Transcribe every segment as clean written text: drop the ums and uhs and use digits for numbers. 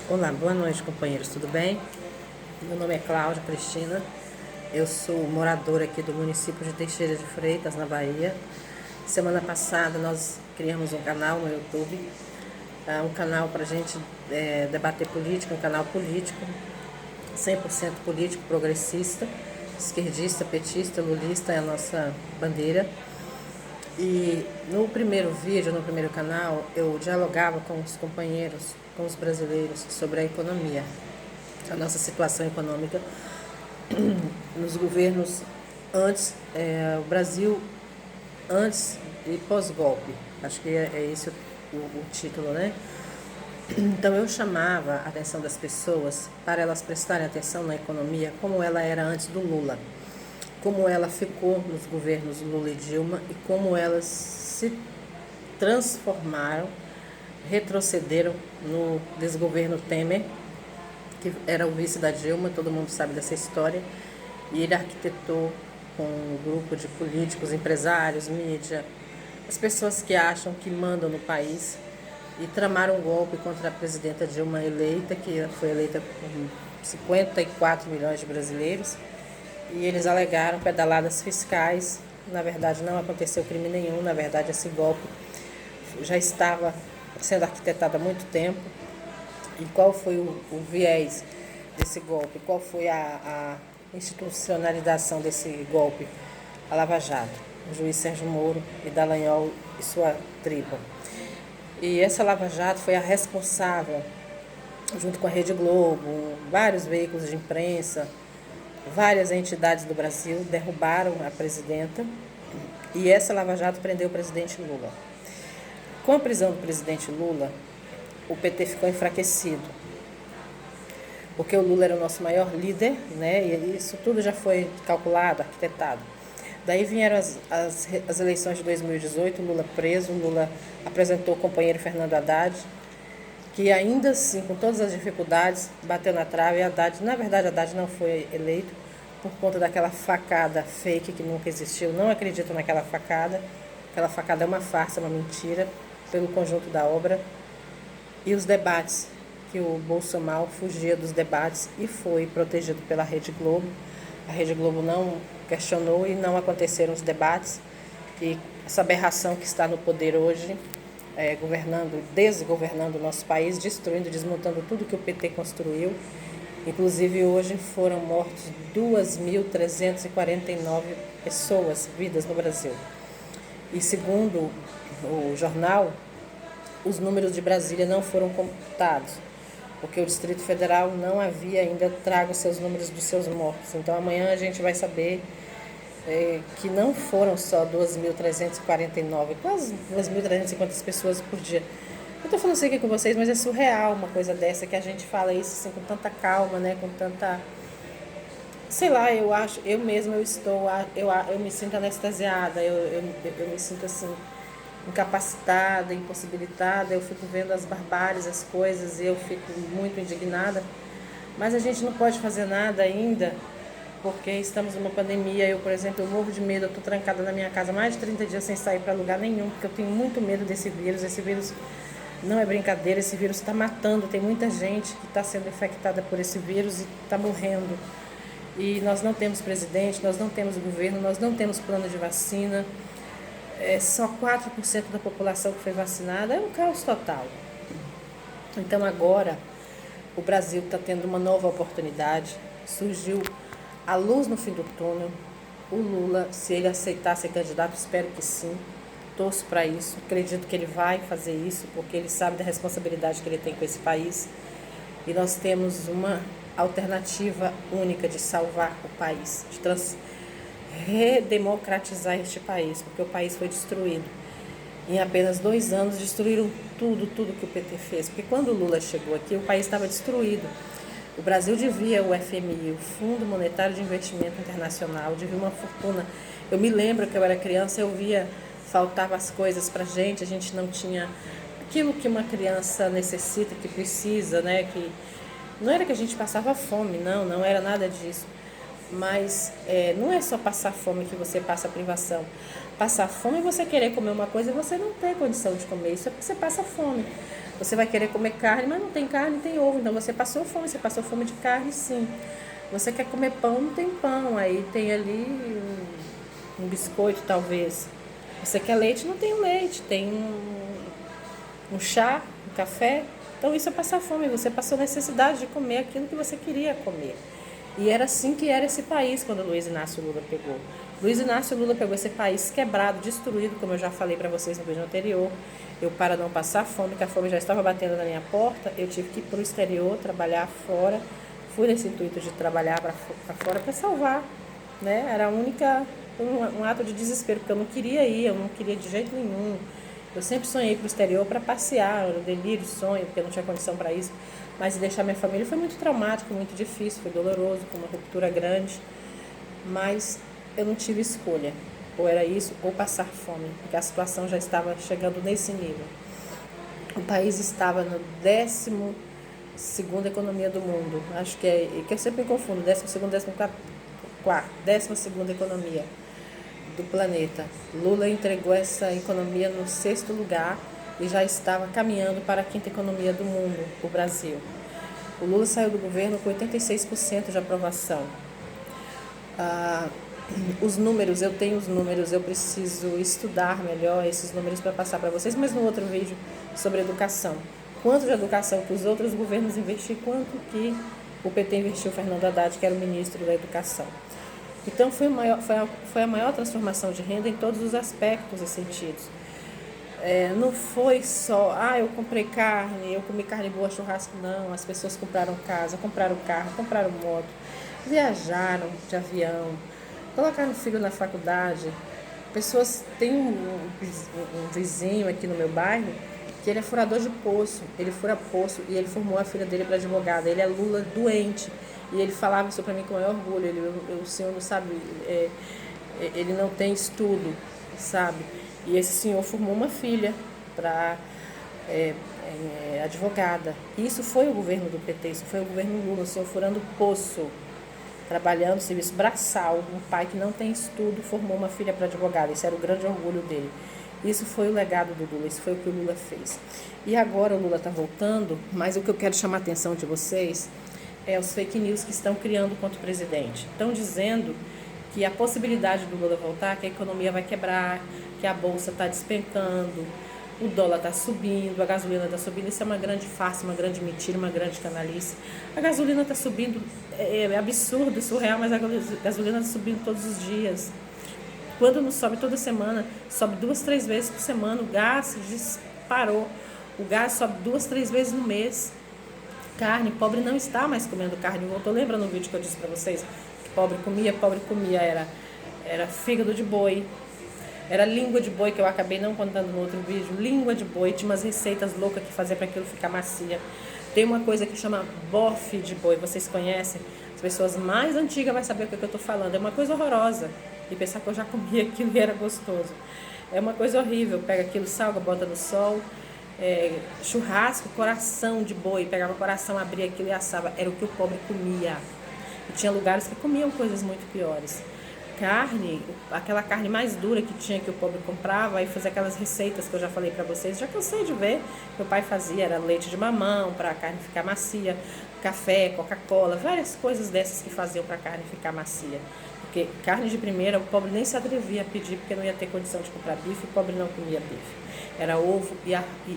Olá, boa noite, companheiros, tudo bem? Meu nome é Cláudia Cristina, eu sou moradora aqui do município de Teixeira de Freitas, na Bahia. Semana passada nós criamos um canal no YouTube, um canal para a gente debater política, um canal político, 100% político, progressista, esquerdista, petista, lulista é a nossa bandeira. E no primeiro vídeo, no primeiro canal, eu dialogava com os companheiros, com os brasileiros, sobre a economia, a nossa situação econômica nos governos antes, o Brasil antes e pós-golpe. Acho que é esse o título, né? Então eu chamava a atenção das pessoas para elas prestarem atenção na economia como ela era antes do Lula, como ela ficou nos governos Lula e Dilma e como elas se transformaram, retrocederam no desgoverno Temer, que era o vice da Dilma, todo mundo sabe dessa história, e ele arquitetou com um grupo de políticos, empresários, mídia, as pessoas que acham que mandam no país, e tramaram um golpe contra a presidenta Dilma eleita, que foi eleita por 54 milhões de brasileiros, e eles alegaram pedaladas fiscais. Na verdade, não aconteceu crime nenhum, na verdade, esse golpe já estava sendo arquitetado há muito tempo. E qual foi o viés desse golpe? Qual foi a institucionalização desse golpe? A Lava Jato, o juiz Sérgio Moro e Dallagnol e sua tribo. E essa Lava Jato foi a responsável, junto com a Rede Globo, vários veículos de imprensa, várias entidades do Brasil derrubaram a presidenta, e essa Lava Jato prendeu o presidente Lula. Com a prisão do presidente Lula, o PT ficou enfraquecido, porque o Lula era o nosso maior líder, né? E isso tudo já foi calculado, arquitetado. Daí vieram as eleições de 2018, Lula preso, Lula apresentou o companheiro Fernando Haddad, que ainda assim, com todas as dificuldades, bateu na trave. E Haddad, na verdade, Haddad não foi eleito por conta daquela facada fake que nunca existiu. Não acredito naquela facada. Aquela facada é uma farsa, uma mentira, pelo conjunto da obra. E os debates, que o Bolsonaro fugia dos debates e foi protegido pela Rede Globo. A Rede Globo não questionou e não aconteceram os debates. E essa aberração que está no poder hoje, desgovernando o nosso país, destruindo, desmontando tudo que o PT construiu. Inclusive, hoje foram mortos 2.349 pessoas, vidas no Brasil. E segundo o jornal, os números de Brasília não foram computados, porque o Distrito Federal não havia ainda trago seus números dos seus mortos. Então, amanhã a gente vai saber que não foram só 2.349, quase 2.350 pessoas por dia. Eu estou falando isso aqui com vocês, mas é surreal uma coisa dessa, que a gente fala isso assim, com tanta calma, né? Com tanta... Sei lá, eu acho, eu mesma eu me sinto anestesiada, eu me sinto assim, incapacitada, impossibilitada, eu fico vendo as barbáries, as coisas, e eu fico muito indignada. Mas a gente não pode fazer nada ainda, porque estamos numa pandemia. Eu, por exemplo, eu morro de medo, eu estou trancada na minha casa mais de 30 dias sem sair para lugar nenhum, porque eu tenho muito medo desse vírus. Esse vírus não é brincadeira, esse vírus está matando, tem muita gente que está sendo infectada por esse vírus e está morrendo. E nós não temos presidente, nós não temos governo, nós não temos plano de vacina. Só 4% da população que foi vacinada, é um caos total. Então agora o Brasil está tendo uma nova oportunidade, surgiu a luz no fim do túnel. O Lula, se ele aceitar ser candidato, espero que sim, torço para isso, acredito que ele vai fazer isso, porque ele sabe da responsabilidade que ele tem com esse país, e nós temos uma alternativa única de salvar o país, de redemocratizar este país, porque o país foi destruído. Em apenas 2 anos destruíram tudo que o PT fez, porque quando o Lula chegou aqui, o país estava destruído. O Brasil devia o FMI, o Fundo Monetário de Investimento Internacional, devia uma fortuna. Eu me lembro que eu era criança, eu via, faltava as coisas para a gente não tinha aquilo que uma criança necessita, que precisa, né? Que não era que a gente passava fome, não era nada disso. Mas não é só passar fome que você passa privação. Passar fome é você querer comer uma coisa e você não ter condição de comer. Isso é porque você passa fome. Você vai querer comer carne, mas não tem carne, tem ovo. Então você passou fome de carne, sim. Você quer comer pão, não tem pão. Aí tem ali um biscoito, talvez. Você quer leite, não tem leite. Tem um chá, um café. Então isso é passar fome. Você passou necessidade de comer aquilo que você queria comer. E era assim que era esse país quando Luiz Inácio Lula pegou. Luiz Inácio Lula pegou esse país quebrado, destruído, como eu já falei para vocês no vídeo anterior. Eu, para não passar fome, que a fome já estava batendo na minha porta, eu tive que ir para o exterior, trabalhar fora. Fui nesse intuito de trabalhar para fora para salvar, né? Era um ato de desespero, porque eu não queria ir, eu não queria de jeito nenhum. Eu sempre sonhei para o exterior para passear, era um delírio, sonho, porque eu não tinha condição para isso. Mas deixar minha família foi muito traumático, muito difícil, foi doloroso, foi uma ruptura grande. Mas eu não tive escolha. Ou era isso, ou passar fome, porque a situação já estava chegando nesse nível. O país estava no 12ª economia do mundo. Acho que eu sempre me confundo, 12ª, 12ª economia do planeta. Lula entregou essa economia no 6º lugar e já estava caminhando para a 5ª economia do mundo, o Brasil. O Lula saiu do governo com 86% de aprovação. Os números, eu tenho os números, eu preciso estudar melhor esses números para passar para vocês, mas no outro vídeo sobre educação. Quanto de educação que os outros governos investiram, quanto que o PT investiu, Fernando Haddad, que era o ministro da Educação. Então foi a maior transformação de renda em todos os aspectos e sentidos. Não foi só, eu comprei carne, eu comi carne boa, churrasco, não. As pessoas compraram casa, compraram carro, compraram moto, viajaram de avião, colocaram o filho na faculdade. Pessoas, tem um vizinho aqui no meu bairro que ele é furador de poço, ele fura poço e ele formou a filha dele para advogada. Ele é Lula doente e ele falava isso para mim com o maior orgulho. O senhor não sabe, ele não tem estudo, sabe? E esse senhor formou uma filha para advogada. Isso foi o governo do PT, isso foi o governo Lula, o senhor furando poço, trabalhando serviço braçal. Um pai que não tem estudo formou uma filha para advogada. Isso era o grande orgulho dele. Isso foi o legado do Lula, isso foi o que o Lula fez. E agora o Lula está voltando, mas o que eu quero chamar a atenção de vocês é os fake news que estão criando contra o presidente. Estão dizendo que a possibilidade do Lula voltar, que a economia vai quebrar, que a bolsa está despencando, o dólar está subindo, a gasolina está subindo. Isso é uma grande farsa, uma grande mentira, uma grande canalice. A gasolina está subindo, é absurdo, surreal, mas a gasolina está subindo todos os dias. Quando não sobe toda semana, sobe 2, 3 vezes por semana. O gás disparou. O gás sobe 2, 3 vezes no mês. Carne, pobre não está mais comendo carne. Eu tô lembrando no vídeo que eu disse para vocês que pobre comia, era fígado de boi, era língua de boi, que eu acabei não contando no outro vídeo. Língua de boi, tinha umas receitas loucas que fazia para aquilo ficar macia. Tem uma coisa que chama bofe de boi, vocês conhecem? As pessoas mais antigas vão saber o que eu tô falando. É uma coisa horrorosa. E pensar que eu já comia aquilo e era gostoso. É uma coisa horrível. Pega aquilo, salga, bota no sol. Churrasco, coração de boi. Pegava o coração, abria aquilo e assava. Era o que o pobre comia. E tinha lugares que comiam coisas muito piores. Carne, aquela carne mais dura que tinha, que o pobre comprava, e fazia aquelas receitas que eu já falei pra vocês. Já cansei de ver. Meu pai fazia, era leite de mamão para a carne ficar macia, café, Coca-Cola, várias coisas dessas que faziam para a carne ficar macia. Porque carne de primeira, o pobre nem se atrevia a pedir, porque não ia ter condição de comprar bife, o pobre não comia bife. Era ovo e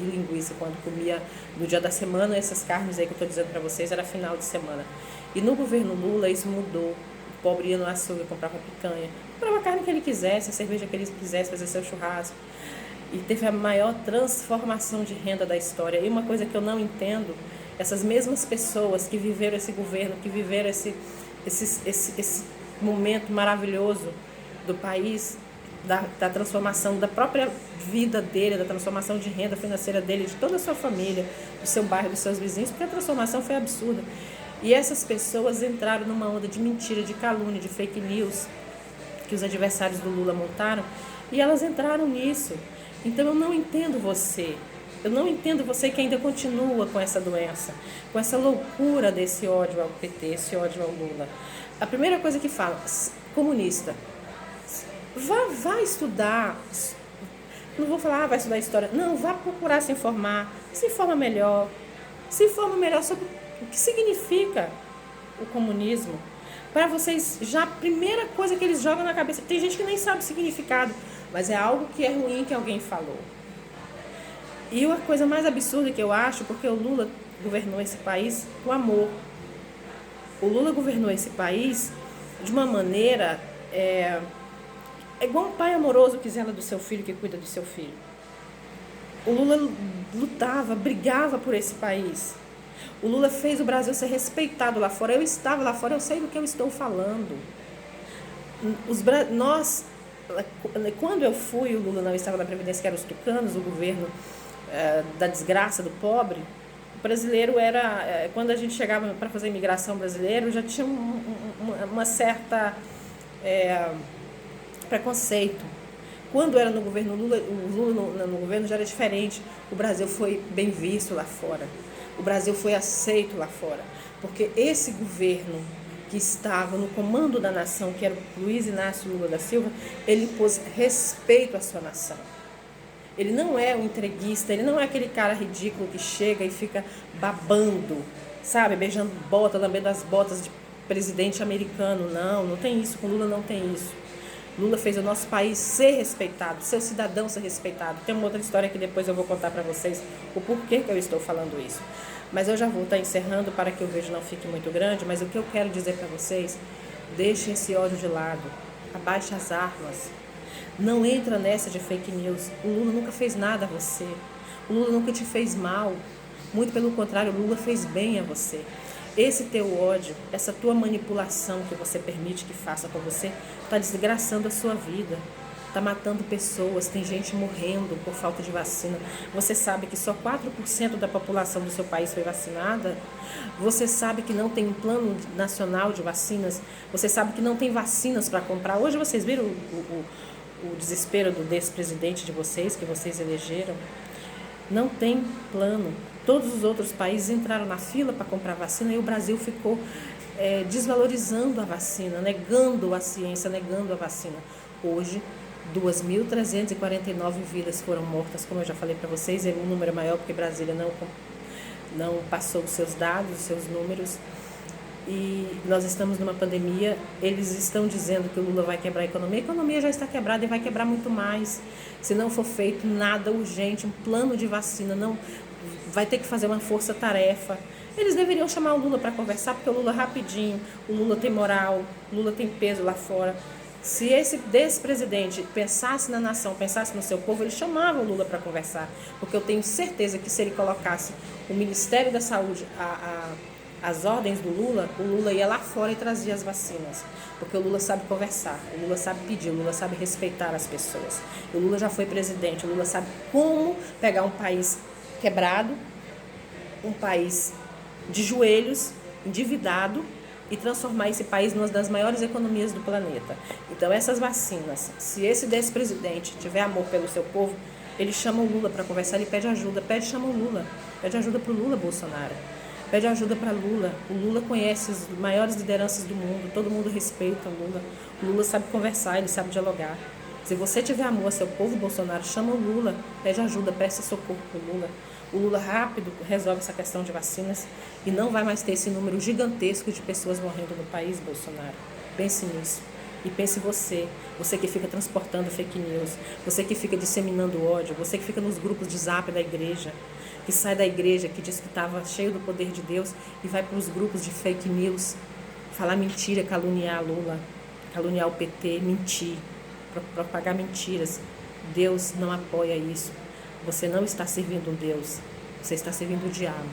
linguiça, quando comia no dia da semana. Essas carnes aí que eu estou dizendo para vocês, era final de semana. E no governo Lula isso mudou. O pobre ia no açougue, comprava picanha, comprava a carne que ele quisesse, a cerveja que ele quisesse, fazer seu churrasco. E teve a maior transformação de renda da história. E uma coisa que eu não entendo, essas mesmas pessoas que viveram esse governo, que viveram esse momento maravilhoso do país, da transformação da própria vida dele, da transformação de renda financeira dele, de toda a sua família, do seu bairro, dos seus vizinhos, porque a transformação foi absurda. E essas pessoas entraram numa onda de mentira, de calúnia, de fake news que os adversários do Lula montaram, e elas entraram nisso. Então eu não entendo você. Eu não entendo você que ainda continua com essa doença, com essa loucura desse ódio ao PT, esse ódio ao Lula. A primeira coisa que fala, comunista, vá estudar. Não vou falar, vai estudar história. Não, vá procurar se informar. Se informa melhor. Se informa melhor sobre o que significa o comunismo. Para vocês, já a primeira coisa que eles jogam na cabeça. Tem gente que nem sabe o significado, mas é algo que é ruim que alguém falou. E a coisa mais absurda que eu acho, porque o Lula governou esse país com amor. O Lula governou esse país de uma maneira... É igual um pai amoroso que zela do seu filho, que cuida do seu filho. O Lula lutava, brigava por esse país. O Lula fez o Brasil ser respeitado lá fora. Eu estava lá fora, eu sei do que eu estou falando. Quando eu fui, o Lula não estava na Previdência, que eram os tucanos, o governo da desgraça do pobre. O brasileiro era... Quando a gente chegava para fazer imigração brasileira, já tinha uma certa... preconceito. Quando era no governo Lula, o Lula no governo já era diferente. O Brasil foi bem visto lá fora. O Brasil foi aceito lá fora. Porque esse governo que estava no comando da nação, que era o Luiz Inácio Lula da Silva, ele pôs respeito à sua nação. Ele não é um entreguista, ele não é aquele cara ridículo que chega e fica babando, sabe, beijando bota, lambendo as botas de presidente americano. Não tem isso, com Lula não tem isso. Lula fez o nosso país ser respeitado, seu cidadão ser respeitado. Tem uma outra história que depois eu vou contar para vocês o porquê que eu estou falando isso. Mas eu já vou estar encerrando para que o vídeo não fique muito grande, mas o que eu quero dizer para vocês, deixem esse ódio de lado, abaixe as armas, não entra nessa de fake news. O Lula nunca fez nada a você, o Lula nunca te fez mal, muito pelo contrário, o Lula fez bem a você. Esse teu ódio, essa tua manipulação que você permite que faça com você, está desgraçando a sua vida, está matando pessoas, tem gente morrendo por falta de vacina. Você sabe que só 4% da população do seu país foi vacinada? Você sabe que não tem um plano nacional de vacinas? Você sabe que não tem vacinas para comprar? Hoje vocês viram o desespero do ex-presidente de vocês, que vocês elegeram? Não tem plano. Todos os outros países entraram na fila para comprar vacina e o Brasil ficou desvalorizando a vacina, negando a ciência, negando a vacina. Hoje, 2.349 vidas foram mortas, como eu já falei para vocês, é um número maior porque Brasília não passou os seus dados, os seus números. E nós estamos numa pandemia, eles estão dizendo que o Lula vai quebrar a economia já está quebrada e vai quebrar muito mais. Se não for feito nada urgente, um plano de vacina, não vai ter que fazer uma força-tarefa. Eles deveriam chamar o Lula para conversar, porque o Lula rapidinho, o Lula tem moral, o Lula tem peso lá fora. Se desse presidente pensasse na nação, pensasse no seu povo, ele chamava o Lula para conversar, porque eu tenho certeza que se ele colocasse o Ministério da Saúde, as ordens do Lula, o Lula ia lá fora e trazia as vacinas, porque o Lula sabe conversar, o Lula sabe pedir, o Lula sabe respeitar as pessoas. O Lula já foi presidente, o Lula sabe como pegar um país quebrado, um país de joelhos, endividado, e transformar esse país numa das maiores economias do planeta. Então essas vacinas, se esse presidente tiver amor pelo seu povo, ele chama o Lula para conversar, ele pede ajuda, chama o Lula, pede ajuda para o Lula, Bolsonaro, pede ajuda para Lula. O Lula conhece as maiores lideranças do mundo, todo mundo respeita o Lula sabe conversar, ele sabe dialogar. Se você tiver amor a seu povo, Bolsonaro, chama o Lula, pede ajuda, presta socorro para o Lula. O Lula rápido resolve essa questão de vacinas e não vai mais ter esse número gigantesco de pessoas morrendo no país, Bolsonaro. Pense nisso. E pense você que fica transportando fake news, você que fica disseminando ódio, você que fica nos grupos de zap da igreja, que sai da igreja, que diz que estava cheio do poder de Deus e vai para os grupos de fake news, falar mentira, caluniar Lula, caluniar o PT, mentir, propagar mentiras. Deus não apoia isso. Você não está servindo um Deus, você está servindo o diabo.